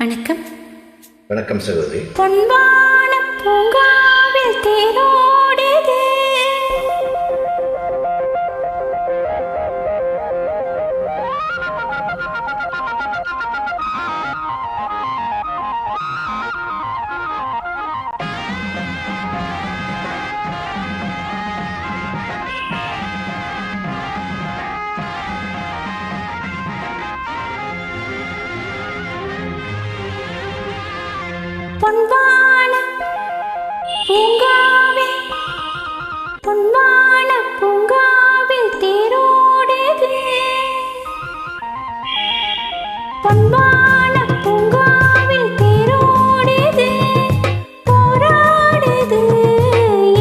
வணக்கம். வணக்கம் சகோதரி. பொன்வான பூங்காவில் தேரோடுது. பொன்வான பூங்காவில் பொன்வான பூங்காவில் தேரோடுது. பொன்வான பூங்காவில் தேரோடுது. போராடுது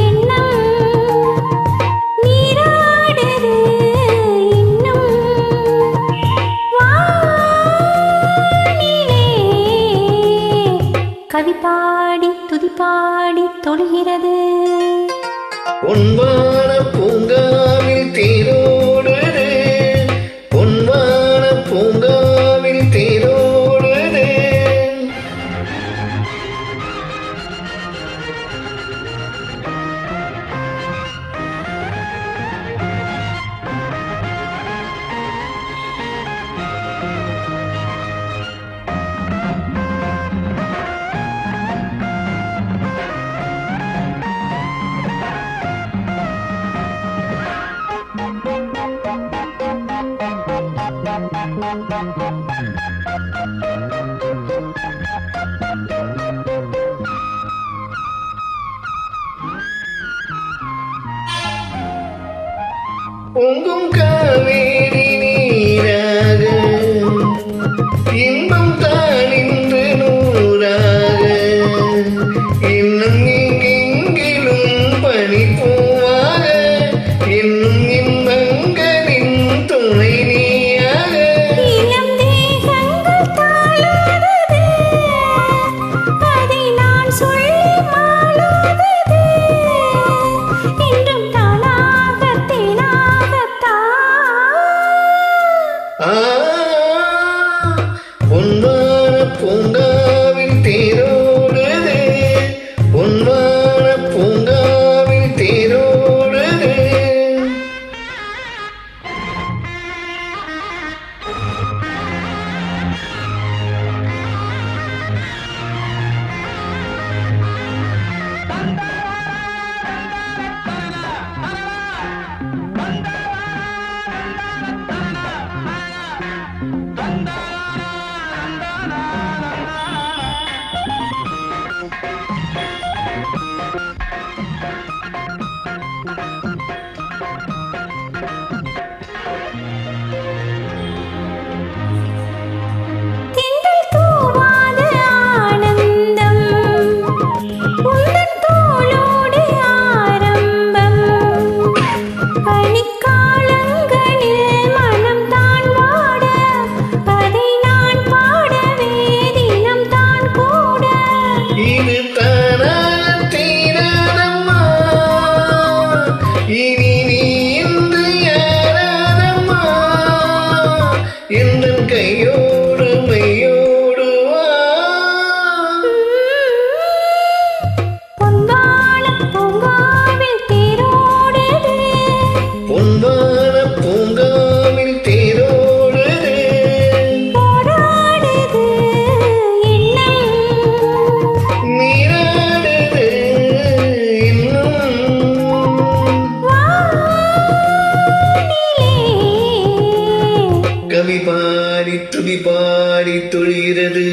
எண்ணம், நீராடுது இன்னும். கவி பாடி துதி பாடி தொழுகிறது. பொன்வான பூங்காவில் தேரோடுது. பொன்வான பூங்காவில் தேரோடுது. பொங்கும் காவேரி நீராக இன்பம் தானின்று நூறாக இன்னும் எங்கெங்கிலும் பனிப்பூவாக இன்னும் இன்பங்களின் துணை நீயாக. இளம் தேகங்கள் தாளாடுது, அதை நான் சொல்லி மாளாடுது. இன்றும் தானாக தேனாகத்தான். பொன்வான பூங்காவில் தேரோடுது. பொன்வான பூங்காவில் தேரோடுது. திங்கள் தூவாத ஆனந்தம், உந்தன் தோளோடு ஆரம்பம். பனிக்காலங்களில் மனம் தான் வாட, அதை நான் பாடவே தினம் தான் கூட. இது தானாக தீராதம்மா, இனி நீ இன்று யாராதம்மா, எந்தன் கையோடு மையோடு வா. பொன்வான பூங்காவில் தேரோடுது. பொன்வான பூங்காவில் தேரோடுது. போராடுது எண்ணம், நீராடுது இன்னும். வானிலே கவி பாடி துதி பாடி தொழுகிறது.